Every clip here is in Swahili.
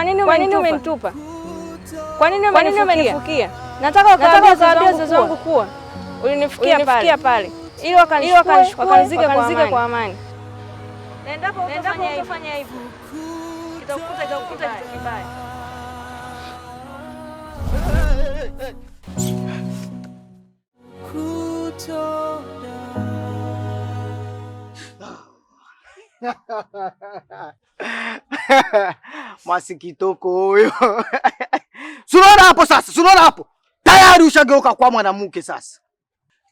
nini umenitupa? Kwa nini umenifukia? Nataka ukawaambia wazazi wangu kuwa ulinifikia pale ili wakanizike kwa amani. Na endapo utafanya hivyo, kitakukuta kitu kibaya. Masikitoko huyo. Sunaona hapo sasa, sunaona hapo. Tayari ushageuka kwa mwanamke sasa.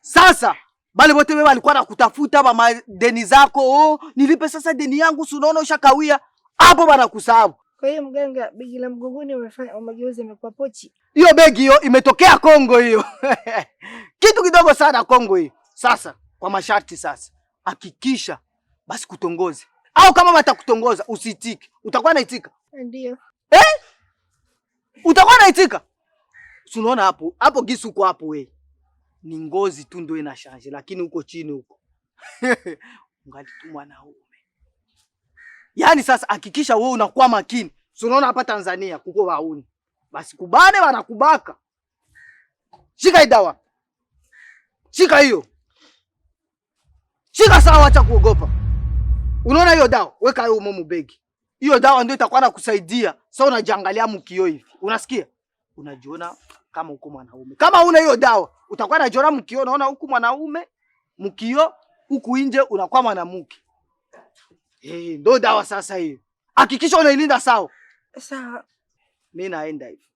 Sasa bali wote wewe walikuwa nakutafuta mama deni zako, nilipe sasa deni yangu, sunaona ushakawia. Hapo bana kusahau. Kwa hiyo mganga, begi la mgongoni umegeuza imekuwa pochi. Hiyo begi hiyo imetokea Kongo hiyo. Kitu kidogo sana Kongo hiyo. Sasa kwa masharti sasa. Hakikisha basi kutongoze. Au kama watakutongoza usitiki. Utakuwa naitika? Ndio. Utakuwa naitika? Unaona hapo, hapo gisu uko hapo wewe. Ni ngozi tu ndio ina change, lakini uko chini huko. Ungali tu mwanaume. Yaani sasa hakikisha wewe unakuwa makini. Unaona hapa Tanzania kuko wauni. Basi kubane wanakubaka. Shika hii dawa. Shika hiyo. Shika sawa, acha kuogopa. Unaona hiyo dawa? Weka hiyo mumu begi. Hiyo dawa ndio itakuwa nakusaidia. Sasa unajiangalia mkio hivi. Unasikia? Unajiona kama uko mwanaume. Kama una hiyo dawa, utakuwa unajiona mkio, unaona huku mwanaume, mkio huku nje unakuwa mwanamke. Ndio dawa sasa hiyo. Hakikisha unailinda sawa. Sawa. Mimi naenda hivi.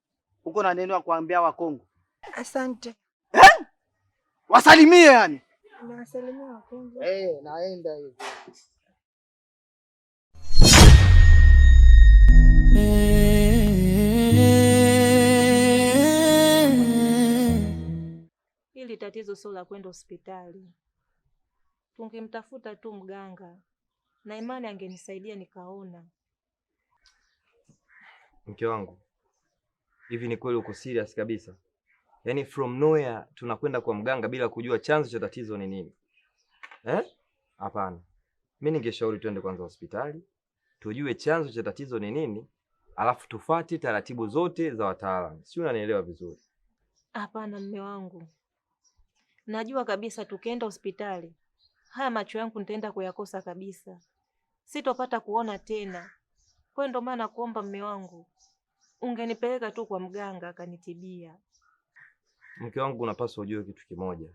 Uko na neno ya kuambia wa Kongo? Asante. Wasalimie yani. Nawasalimia wa Kongo. Naenda hivi. Hili tatizo sio la kwenda hospitali. Tungemtafuta tu mganga na imani angenisaidia nikaona. Mke wangu, hivi ni kweli uko serious kabisa? Yaani from nowhere tunakwenda kwa mganga bila kujua chanzo cha tatizo ni nini? Hapana. Mimi ningeshauri twende kwanza hospitali, tujue chanzo cha tatizo ni nini, alafu tufuate taratibu zote za wataalamu. Si unanielewa vizuri? Hapana mme wangu. Najua kabisa tukienda hospitali, haya macho yangu nitaenda kuyakosa kabisa. Sitopata kuona tena. Kwa hiyo ndo maana kuomba mme wangu, ungenipeleka tu kwa mganga akanitibia. Mke wangu, unapaswa ujue kitu kimoja.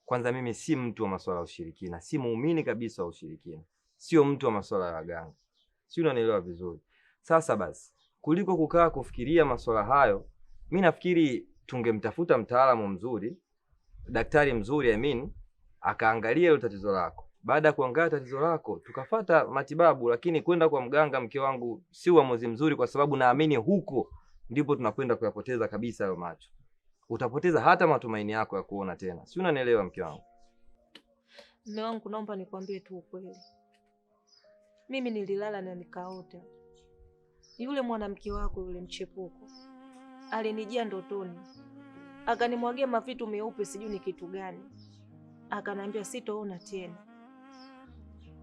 Kwanza mimi si mtu wa masuala ya ushirikina, si muumini kabisa wa ushirikina. Sio mtu wa masuala ya waganga. Si unanielewa vizuri? Sasa basi, kuliko kukaa kufikiria masuala hayo, mimi nafikiri tungemtafuta mtaalamu mzuri, daktari mzuri akaangalia hilo tatizo lako. Baada ya kuangalia tatizo lako, tukafuata matibabu, lakini kwenda kwa mganga, mke wangu, si uamuzi mzuri, kwa sababu naamini huko ndipo tunakwenda kuyapoteza kabisa hayo macho. Utapoteza hata matumaini yako ya kuona tena. Si unanielewa mke wangu? Mume wangu, naomba nikwambie tu ukweli. Mimi nililala na nikaota. Yule mwanamke wako yule mchepuko alinijia ndotoni. Akanimwagia mavitu meupe sijui ni kitu gani. Akaniambia sitoona tena.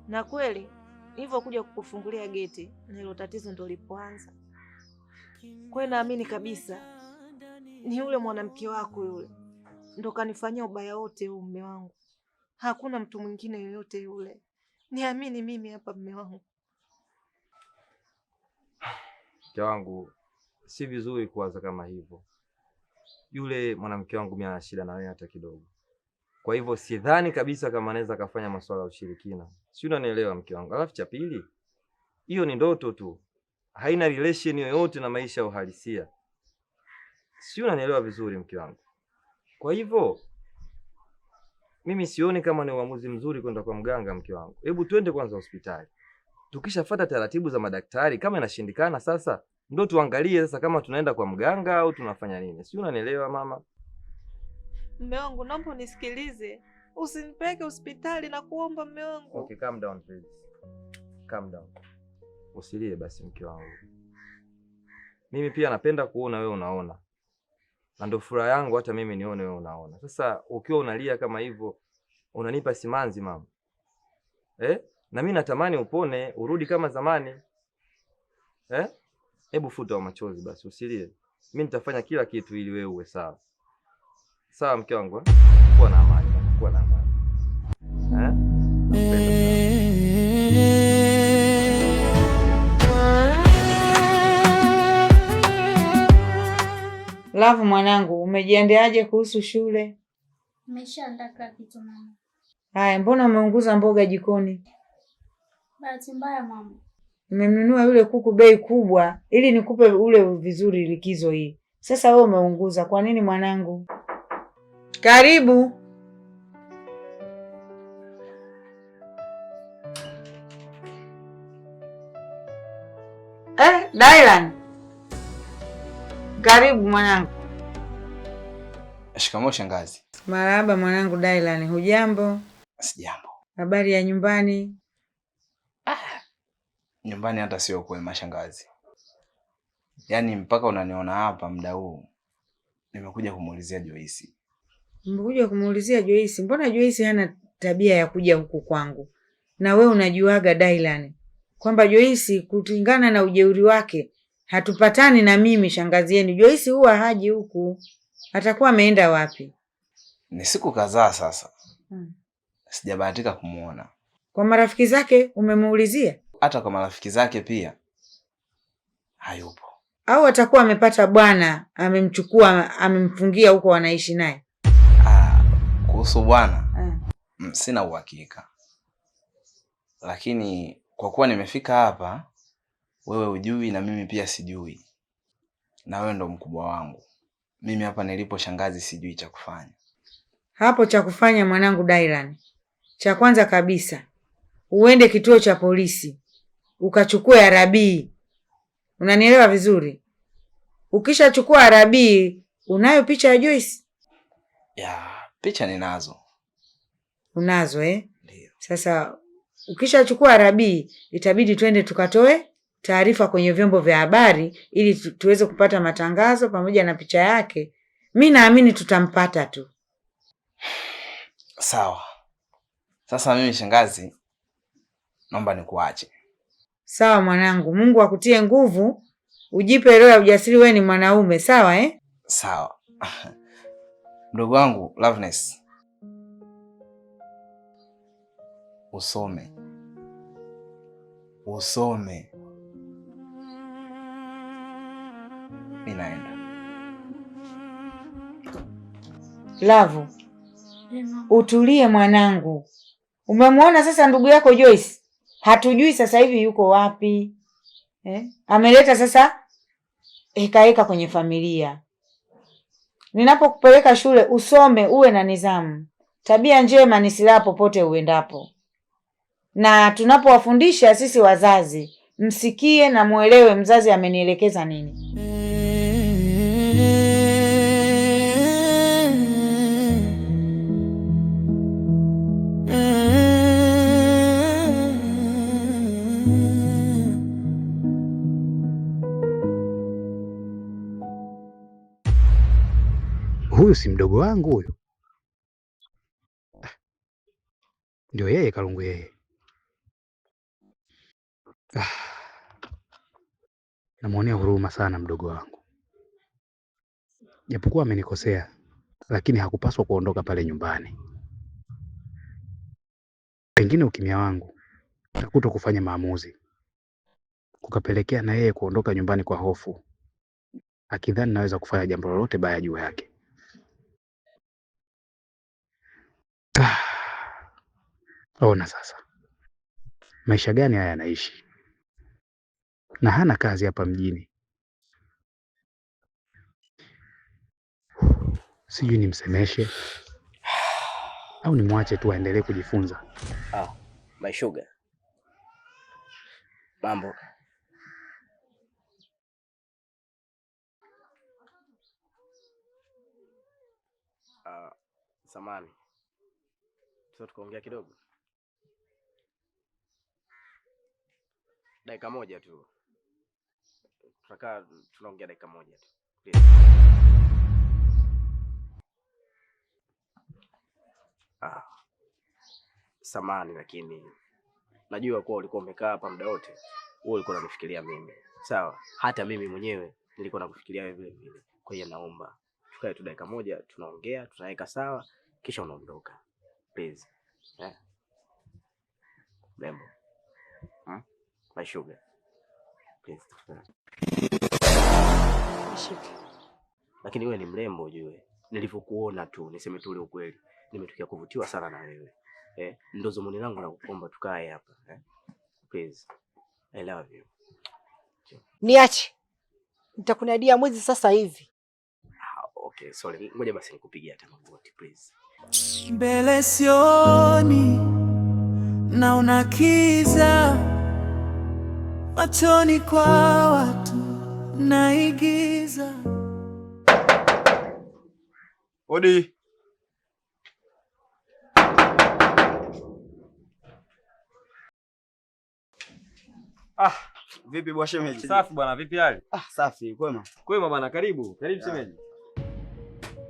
Na kweli hivyo kuja kukufungulia geti na hilo tatizo ndo lipoanza. Kwa hiyo naamini kabisa ni yule mwanamke wako yule ndo kanifanyia ubaya wote huu mume wangu. Hakuna mtu mwingine yoyote yule. Niamini mimi hapa mume wangu. Mke wangu, si vizuri kuwaza kama hivyo. Yule mwanamke wangu mimi ana shida na wewe hata kidogo. Kwa hivyo sidhani kabisa kama anaweza kafanya masuala ya ushirikina. Si unanielewa mke wangu? Alafu cha pili, hiyo ni ndoto tu. Haina relation yoyote na maisha ya uhalisia. Si unanielewa vizuri mke wangu? Kwa hivyo mimi sioni kama ni uamuzi mzuri kwenda kwa mganga mke wangu. Hebu twende kwanza hospitali. Tukishafuata taratibu za madaktari, kama inashindikana sasa ndio tuangalie sasa kama tunaenda kwa mganga au tunafanya nini. Si unanielewa mama? Mume wangu, naomba unisikilize. Usinipeleke hospitali na kuomba mume wangu. Okay, calm down please. Calm down. Usilie basi mke wangu. Mimi pia napenda kuona wewe unaona. Na ndio furaha yangu hata mimi nione wewe unaona. Sasa ukiwa unalia kama hivyo unanipa simanzi mama. Na mimi natamani upone, urudi kama zamani. Hebu futa machozi basi, usilie. Mimi nitafanya kila kitu ili wewe uwe sawa. Sawa mke wangu? Kuwa na amani, kuwa na amani. Love mwanangu, umejiandaje kuhusu shule? Nimeshaandaa kila kitu mama. Haya, mbona umeunguza mboga jikoni? Bahati mbaya mama. Nimemnunua yule kuku bei kubwa ili nikupe ule vizuri likizo hii. Sasa wewe umeunguza. Kwa nini mwanangu? Karibu. Dylan. Karibu mwanangu. Shikamoo shangazi. Marahaba mwanangu Dylan, hujambo? Sijambo. Habari ya nyumbani? Nyumbani hata sio kwema shangazi. Yaani mpaka unaniona hapa muda huu nimekuja kumuulizia Joyce. Nimekuja kumuulizia Joyce? Mbona Joyce hana tabia ya kuja huku kwangu? Na we unajuaga Dylan kwamba Joyce kulingana na ujeuri wake hatupatani na mimi shangazi yenu. Joyce huwa haji huku. Atakuwa ameenda wapi? Ni siku kadhaa sasa. Sijabahatika kumuona. Kwa marafiki zake umemuulizia? Hata kwa marafiki zake pia hayupo. Au atakuwa amepata bwana, amemchukua, amemfungia huko wanaishi naye? Kuhusu bwana sina uhakika. Lakini kwa kuwa nimefika hapa, wewe hujui na mimi pia sijui. Na wewe ndo mkubwa wangu. Mimi hapa nilipo shangazi sijui cha kufanya. Hapo cha kufanya mwanangu Dylan, cha kwanza kabisa uende kituo cha polisi ukachukue arabii. Unanielewa vizuri? Ukishachukua arabii, unayo picha ya Joyce? Ya, picha ninazo. Unazo Ndio. Sasa ukishachukua arabii, itabidi twende tukatoe taarifa kwenye vyombo vya habari ili tuweze kupata matangazo pamoja na picha yake. Mimi naamini tutampata tu. Sawa. Sasa mimi shangazi naomba nikuache. Sawa mwanangu, Mungu akutie nguvu, ujipe roho ya ujasiri, wewe ni mwanaume, sawa Sawa. Mdogo wangu Loveness. Usome. Ninaenda. Love, utulie mwanangu. Umemwona sasa ndugu yako Joyce? Hatujui sasa hivi yuko wapi. Ameleta sasa heka kwenye familia. Ninapokupeleka shule usome, uwe na nidhamu. Tabia njema ni silaha popote uendapo. Na tunapowafundisha sisi wazazi, msikie na muelewe mzazi amenielekeza nini. Huyu si mdogo wangu huyu? Ndio yeye Kalungu yeye. Namuonea huruma sana mdogo wangu. Japokuwa amenikosea, lakini hakupaswa kuondoka pale nyumbani. Pengine ukimya wangu na kuto kufanya maamuzi kukapelekea na yeye kuondoka nyumbani kwa hofu, akidhani naweza kufanya jambo lolote baya juu yake. Ona sasa, maisha gani haya anaishi? Na hana kazi hapa mjini. Sijui nimsemeshe au nimwache tu aendelee kujifunza. My sugar. Mambo. Samani. Sasa tukaongea kidogo. Dakika moja tu. Tunaongea dakika moja tu. Samani, lakini najua kuwa ulikuwa umekaa hapa muda wote. Wewe ulikuwa unanifikiria mimi. Sawa, hata mimi mwenyewe nilikuwa nakufikiria wewe vile vile. Kwa hiyo naomba tukae tu dakika moja, tunaongea, tunaweka sawa, kisha unaondoka. Please. Lembo. My sugar. Please. Lakini wewe ni mrembo ujue. Nilivyokuona tu, niseme tu ule ukweli. Nimetokea kuvutiwa sana na wewe. Ndio zomoni langu na kuomba tukae hapa. Please. I love you. Niache. Nitakunadia mwezi sasa hivi. Okay, sorry. Ngoja basi nikupigie hata magoti, please. Mbele sioni na unakiza machoni kwa watu naigiza. Odi. Vipi bwana shemeji? Safi bwana, vipi hali? Safi, kwema. Kwema bwana, karibu. Karibu shemeji.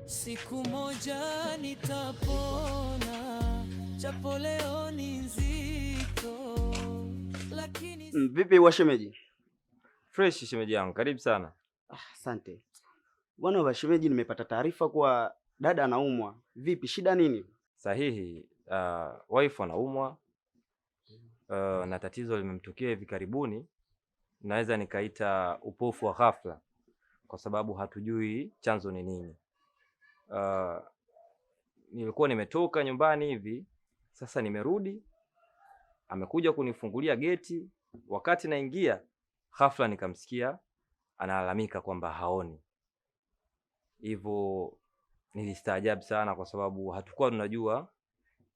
Siku moja nitapona, japo leo ni nzito, lakini Vipi bwana shemeji? Fresh shemeji yangu, karibu sana. Asante. Bwana wa shemeji, nimepata taarifa kuwa dada anaumwa. Vipi, shida nini? Sahihi, wife anaumwa na tatizo limemtokea hivi karibuni. Naweza nikaita upofu wa ghafla kwa sababu hatujui chanzo ni nini. Nilikuwa nimetoka nyumbani hivi, sasa nimerudi, amekuja kunifungulia geti, wakati naingia ghafla nikamsikia analalamika kwamba haoni. Hivyo nilistaajabu sana kwa sababu hatukuwa tunajua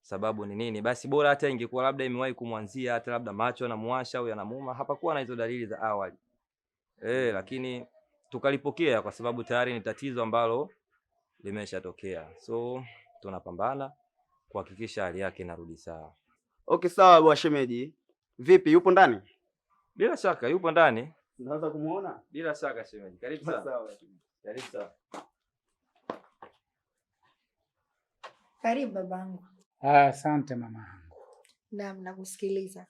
sababu ni nini. Basi bora hata ingekuwa labda imewahi kumwanzia, hata labda macho yanamuasha au yanamuuma, hapakuwa na hizo dalili za awali. Lakini tukalipokea kwa sababu tayari ni tatizo ambalo limeshatokea. So tunapambana kuhakikisha hali yake inarudi sawa. Okay, sawa bwana shemeji. Vipi, yupo ndani? Bila shaka yupo ndani. Unaweza kumuona? Bila shaka shemeji. Karibu sana. Sawa. Karibu sana. Karibu babangu. Asante mama yangu. Naam, nakusikiliza.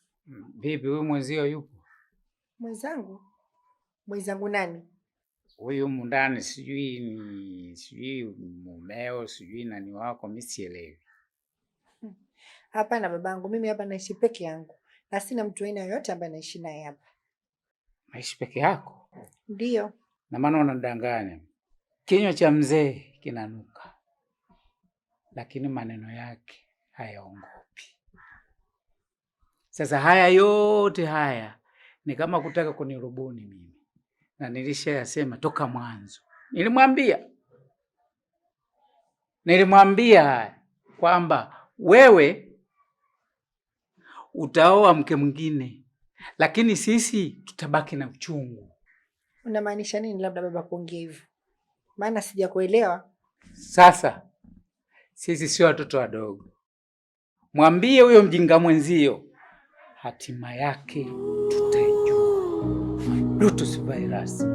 Vipi huyu mwenzio yupo? Mwenzangu? Mwenzangu nani? Huyu mundani sijui mumeo, sijui nani wako, mimi sielewi. Hapana babangu, mimi hapa naishi peke yangu. Na sina mtu aina yoyote ambaye naishi naye hapa. Naishi peke yako? Ndio. Na maana unadanganya. Kinywa cha mzee kinanuka, lakini maneno yake hayaongopi. Sasa haya yote haya ni kama kutaka kunirubuni mimi, na nilishayasema toka mwanzo. Nilimwambia kwamba wewe utaoa mke mwingine, lakini sisi tutabaki na uchungu. Unamaanisha nini labda baba kuongea hivyo? Maana sijakuelewa. Sasa sisi sio watoto wadogo. Mwambie huyo mjinga mwenzio hatima yake tutaijua. Bluetooth virus.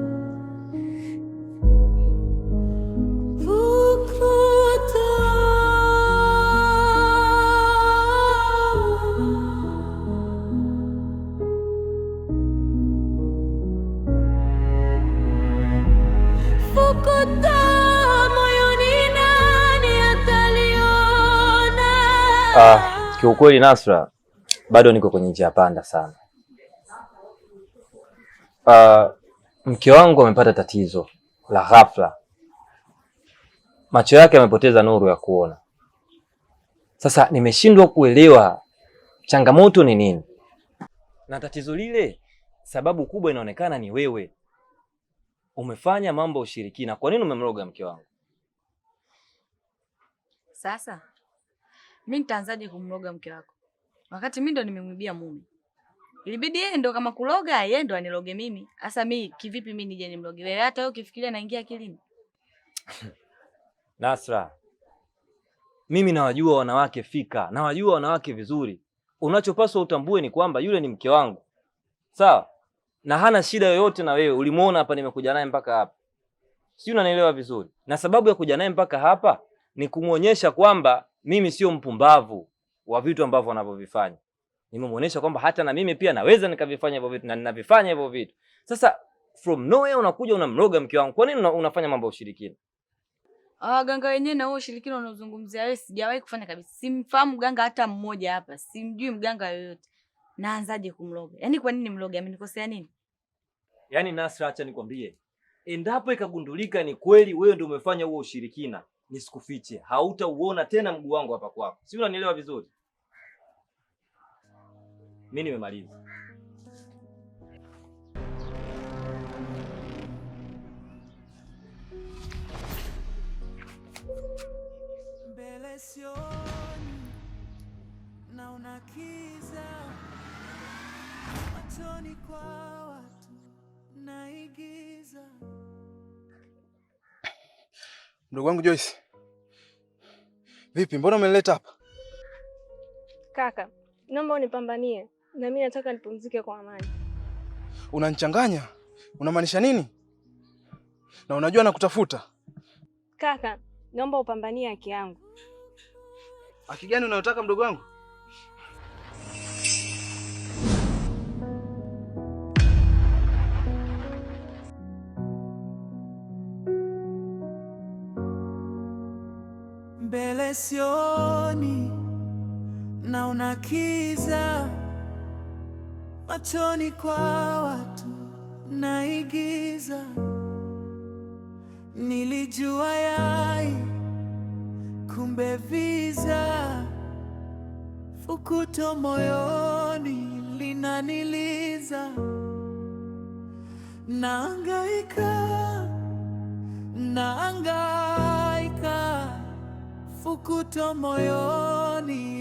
Kiukweli Nasra, bado niko kwenye njia panda sana. Mke wangu amepata tatizo la ghafla. Macho yake yamepoteza nuru ya kuona. Sasa nimeshindwa kuelewa changamoto ni nini. Na tatizo lile sababu kubwa inaonekana ni wewe. Umefanya mambo ushirikina. Kwa nini umemroga mke wangu? Sasa mimi nitaanzaje kumroga mke wako wakati mimi ndo nimemwibia mume? Ilibidi yeye ndo kama kuloga, yeye ndo aniloge mimi. Sasa mimi kivipi mimi nije nimloge wewe? Hata wewe ukifikiria naingia akilini? Nasra, mimi nawajua wanawake fika, nawajua wanawake vizuri. Unachopaswa utambue ni kwamba yule ni mke wangu. Sawa? Na hana shida yoyote na wewe. Ulimuona hapa nimekuja naye mpaka hapa. Sio, unanielewa vizuri? Na sababu ya kuja naye mpaka hapa ni kumuonyesha kwamba mimi sio mpumbavu wa vitu ambavyo anavyovifanya. Nimemuonesha kwamba hata na mimi pia naweza nikavifanya hivyo vitu na ninavifanya hivyo vitu. Sasa from nowhere unakuja unamroga mke wangu. Kwa nini unafanya mambo ya ushirikina? Waganga wenyewe na huo ushirikina unaozungumzia wewe sijawahi kufanya kabisa. Simfahamu mganga hata mmoja hapa. Simjui mganga yoyote. Naanzaje kumloga? Yaani kwa nini mloga? Amenikosea nini? Yaani Nasra, acha nikwambie. Endapo ikagundulika ni kweli wewe ndio umefanya huo ushirikina, nisikufiche, hautauona tena mguu wangu hapa kwako. Si unanielewa vizuri? Mimi nimemaliza. Mbele sioni na unakiza machoni kwa watu naigiza. Ndugu wangu Joyce. Vipi, mbona umenileta hapa? Kaka, naomba unipambanie. Na mimi nataka nipumzike kwa amani. Unanichanganya? Unamaanisha nini? Na unajua nakutafuta. Kaka, naomba upambanie haki yangu. Haki gani unayotaka mdogo wangu? Mbele sioni na unakiza machoni kwa watu naigiza. Nilijua yai kumbe viza, fukuto moyoni linaniliza. Naangaika fukuto moyoni